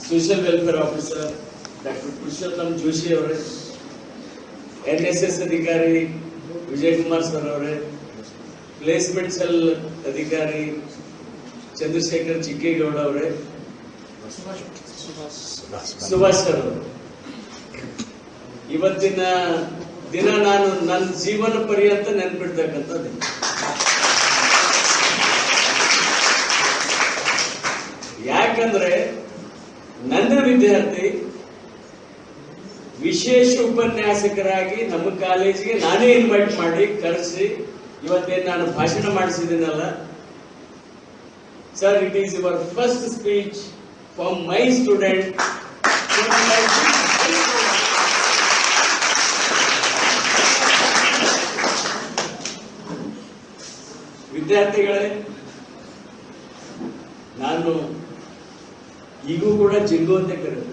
Social welfare officer doctor Purushottam Joshi ಅವರೇ, NSS ಅಧಿಕಾರಿ Vijay Kumar sir ಅವರೇ, ಪ್ಲೇಸ್ಮೆಂಟ್ ಸೆಲ್ ಅಧಿಕಾರಿ ಚಂದ್ರಶೇಖರ್ ಚಿಕ್ಕೇಗೌಡ ಅವರೇ, ಸುಭಾಷ್ ಸರ್ ಅವರು. ಇವತ್ತಿನ ದಿನ ನಾನು ನನ್ನ ಜೀವನ ಪರ್ಯಂತ ನೆನ್ಪಿಡ್ತಕ್ಕಂಥದ್ದು. ಯಾಕಂದ್ರೆ ನನ್ನ ವಿದ್ಯಾರ್ಥಿ ವಿಶೇಷ ಉಪನ್ಯಾಸಕರಾಗಿ ನಮ್ಮ ಕಾಲೇಜಿಗೆ ನಾನೇ ಇನ್ವೈಟ್ ಮಾಡಿ ಕರೆಸಿ ಇವತ್ತೇನು ನಾನು ಭಾಷಣ ಮಾಡಿಸಿದ್ದೀನಲ್ಲ sir, it is your first speech from my student. ವಿದ್ಯಾರ್ಥಿಗಳೇ, ನಾನು ಈಗೂ ಕೂಡ ಜಿಂಗು ಅಂತ ಕರೆದು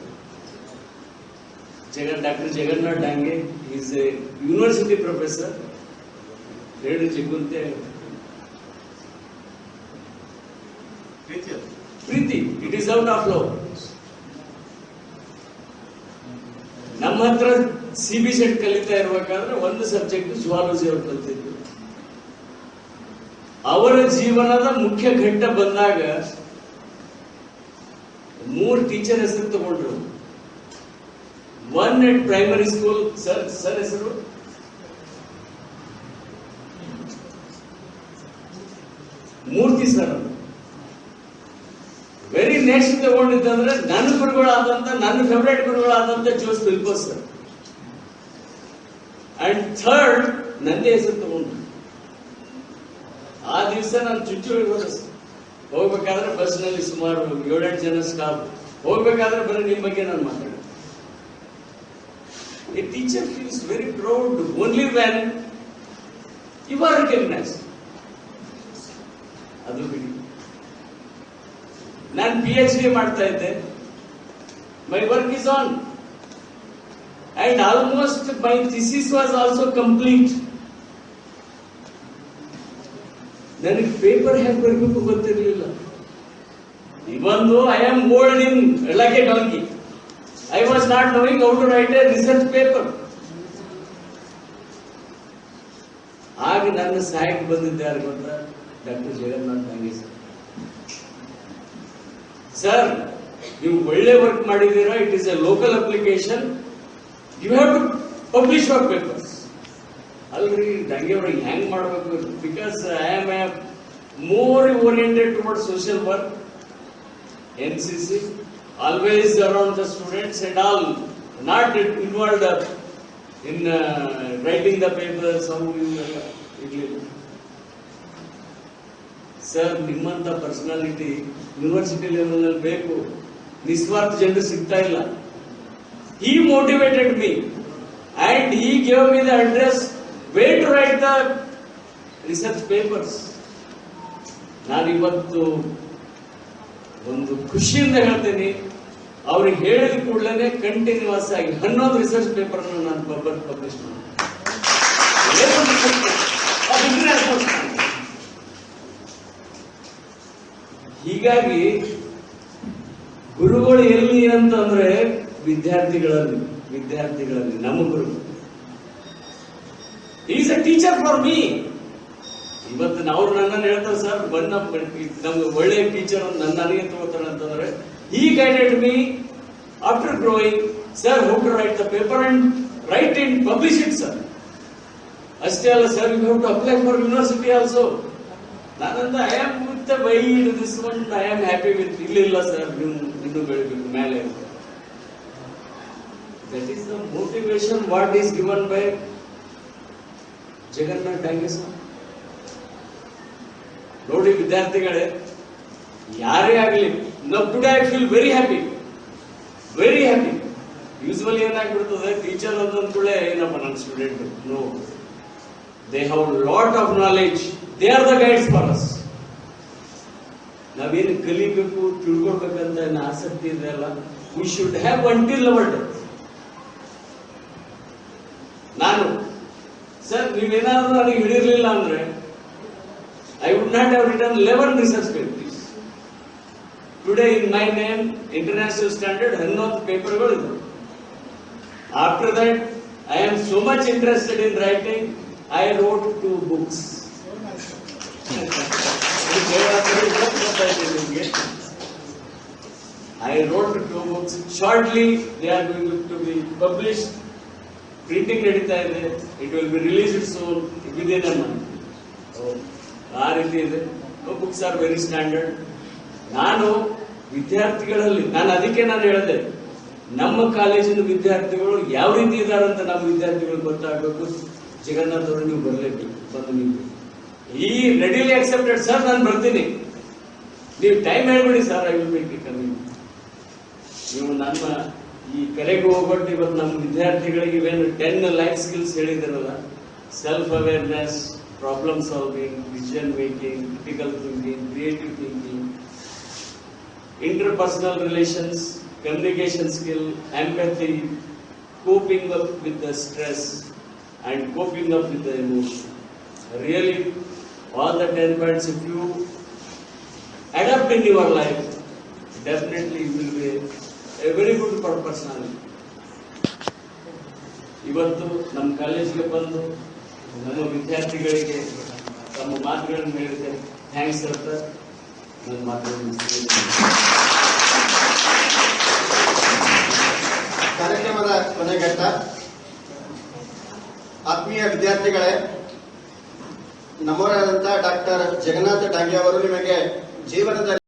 doctor Jagannath Dange is a university professor. ಹೇಳಿ ಜಿಂಗು ಅಂತ ಪ್ರೀತಿ, it is out of love. ನಮ್ಮ ಹತ್ರ CB ಸೆಟ್ ಕಲಿತಾ ಇರ್ಬೇಕಾದ್ರೆ ಒಂದು ಸಬ್ಜೆಕ್ಟ್ ಜುವಾಲಜಿ ಅವ್ರು ಕಲಿತಿದ್ರು. ಅವರ ಜೀವನದ ಮುಖ್ಯ ಘಟ್ಟ ಬಂದಾಗ 3 ಟೀಚರ್ ಹೆಸರು ತಗೊಂಡ್ರು. 1 at ಪ್ರೈಮರಿ ಸ್ಕೂಲ್ ಸರ್ ಹೆಸರು ಮೂರ್ತಿ ಸರ್. ವೆರಿ ನೆಕ್ಸ್ಟ್ ತಗೊಂಡಿದ್ದಂದ್ರೆ ನನ್ನ ಗುರುಗಳಾದಂತ, ನನ್ನ ಫೇವರೇಟ್ ಗುರುಗಳಾದಂತ Jose Philipose sir. And third ನಂದೇ ಹೆಸರು ತಗೊಂಡ್ರು. ಆ ದಿವಸ ನಾನು ಚುಚ್ಚುಳಿ ಹೋಗ್ಬೇಕಾದ್ರೆ ಬಸ್ ನಲ್ಲಿ ಸುಮಾರು 7-8 ಜನ ಸ್ಟಾಫ್. ಹೋಗ್ಬೇಕಾದ್ರೆ ಬರೀ ನಿಮ್ ಬಗ್ಗೆ ನಾನು ಮಾತಾಡ. A teacher feels very proud only when you are recognised. ಅದು ಬಿಡಿ. ನಾನು PhD ಮಾಡ್ತಾ ಇದ್ದೆ. My work is on and almost my thesis was also complete. ನನಗೆ ಪೇಪರ್ ಹೇಗೆ ಬರಬೇಕು ಗೊತ್ತಿರಲಿಲ್ಲ. ಇವೊಂದು I am old in like a donkey. I was not knowing how to write a research paper. ಆಗ ನನ್ನ ಸಹಾಯಕ್ಕೆ ಬಂದಿದ್ದೆ ಯಾರು ಗೊತ್ತಾ? Doctor Jagannath Dange sir. Sir, ನೀವು ಒಳ್ಳೆ ವರ್ಕ್ ಮಾಡಿದ್ದೀರಾ. It is a local application. You have to publish your papers. ಅಲ್ರಿ ಡಂಗೆ ಅವ್ರಿಗೆ ಹೆಂಗ್ ಮಾಡ್ಬೇಕು? Because I am a more oriented towards social work, NCC, always around the students and all, not involved in writing the papers. ಇರ್ಲಿಲ್ಲ sir. ನಿಮ್ಮಂತ personality university level ನಲ್ಲಿ ಬೇಕು. ನಿಸ್ವಾರ್ಥ ಜನರು ಸಿಗ್ತಾ ಇಲ್ಲ. He motivated me and he gave me the address where to write the research papers. ನಾನು ಇವತ್ತು ಒಂದು ಖುಷಿಯಿಂದ ಹೇಳ್ತೀನಿ, ಅವ್ರಿಗೆ ಹೇಳಿದ ಕೂಡಲೇ ಕಂಟಿನ್ಯೂಸ್ ಆಗಿ 11 ರಿಸರ್ಚ್ ಪೇಪರ್ ನಾನು ಪಬ್ಲಿಷ್ ಮಾಡಿ. ಹೀಗಾಗಿ ಗುರುಗಳು ಎಲ್ಲಿ ಅಂತಂದ್ರೆ ವಿದ್ಯಾರ್ಥಿಗಳಲ್ಲಿ ನಮ್ಮ ಗುರು. Is a teacher for me. ಇವತ್ತು ನಾವು ನನ್ನನ್ನು ಹೇಳ್ತಾರೆ ಸರ್, ನಮ್ಗೆ ಒಳ್ಳೆ ಟೀಚರ್ ನನಗೆ ತಗೋತಾರೆ ಅಂತಂದ್ರೆ, he guided me after growing, sir, how to write the paper and write and publish it, sir. ಅಷ್ಟೇ ಅಲ್ಲ sir, you have to apply for university also. ನಾನಂದ I am with the wide this one, I am happy with. ಇಲ್ಲ sir, ಇನ್ನು ಬೆಳಿಬೇಕು ಮೇಲೆ. That is the motivation what is given by Jagannath Dange sir. ನೋಡಿ ವಿದ್ಯಾರ್ಥಿಗಳೇ, ಯಾರೇ ಆಗಲಿ, ನಾವು today I feel very happy. Usually ಏನಾಗ್ಬಿಡ್ತದೆ, ಟೀಚರ್ ಅಂದ್ಕೊಳ್ಳೆ ಏನಪ್ಪ ನನ್ನ student. No, they have lot of knowledge. They are the guides for us. ನಾವೇನು ಕಲಿಬೇಕು, ತಿಳ್ಕೊಳ್ಬೇಕಂತ ಆಸಕ್ತಿ ಇದೆ ಅಲ್ಲ, we should have until our death. ನಾನು ಸರ್, ನೀವೇನಾದ್ರೂ ನನಗೆ ಹಿಡಿರ್ಲಿಲ್ಲ ಅಂದ್ರೆ I would not have written 11 research papers. Today in my name international standard 11 ಪೇಪರ್ಗಳು ಇದೆ. After that I am so much interested in writing. I wrote 2 books. I wrote 2 books. Shortly they are going to be published. Printing ನಡೀತಾ ಇದೆ. It will be released soon within a month. ಆ ರೀತಿ ಇದೆ. Books are very standard. ನಾನು ವಿದ್ಯಾರ್ಥಿಗಳಲ್ಲಿ ಅದಕ್ಕೆ ಹೇಳಿದೆ, ನಮ್ಮ ಕಾಲೇಜಿನ ವಿದ್ಯಾರ್ಥಿಗಳು ಯಾವ ರೀತಿ ಇದ್ದಾರೆ ಅಂತ ನಮ್ಮ ವಿದ್ಯಾರ್ಥಿಗಳು ಗೊತ್ತಾಗಬೇಕು. ಜಗನ್ನಾಥ್ ಅವರು ನೀವು ಬರಲೇಬೇಕು, ಬಂದು ನೀವು ಈ ರೆಡಿಲಿ ಅಕ್ಸೆಪ್ಟೆಡ್ ಸರ್, ನಾನು ಬರ್ತೀನಿ, ನೀವು ಟೈಮ್ ಹೇಳ್ಬಿಡಿ sir, I will make it coming. ನೀವು ನಮ್ಮ ಈ ಕರೆಗೆ ಹೋಗ್ಬಿಟ್ಟು ಇವತ್ತು ನಮ್ಮ ವಿದ್ಯಾರ್ಥಿಗಳಿಗೆ ಇವೇನು 10 ಲೈಫ್ ಸ್ಕಿಲ್ಸ್ ಹೇಳಿದಿರಲ್ಲ, self awareness, problem solving, decision making, critical thinking, creative thinking, interpersonal relations, communication skill, empathy, coping up with the stress and coping up with the emotion. Really, all the 10 points, if you adapt in your life, definitely you will be a very good personality. ಇವತ್ತು ನಮ್ಮ ಕಾಲೇಜಿಗೆ ಬಂದು ನಮ್ಮ ವಿದ್ಯಾರ್ಥಿಗಳಿಗೆ ತಮ್ಮ ಮಾತುಗಳನ್ನು ಹೇಳಿದೆ. Thanks sir. ನನ್ನ ಮಾತುಗಳನ್ನು ಕಾರ್ಯಕ್ರಮದ ಕೊನೆಘಟ್ಟ. ಆತ್ಮೀಯ ವಿದ್ಯಾರ್ಥಿಗಳೇ, ನಮ್ಮವರಾದಂತಹ ಡಾಕ್ಟರ್ ಜಗನ್ನಾಥ ಡಾಂಗೆ ಅವರು ನಿಮಗೆ ಜೀವನದಲ್ಲಿ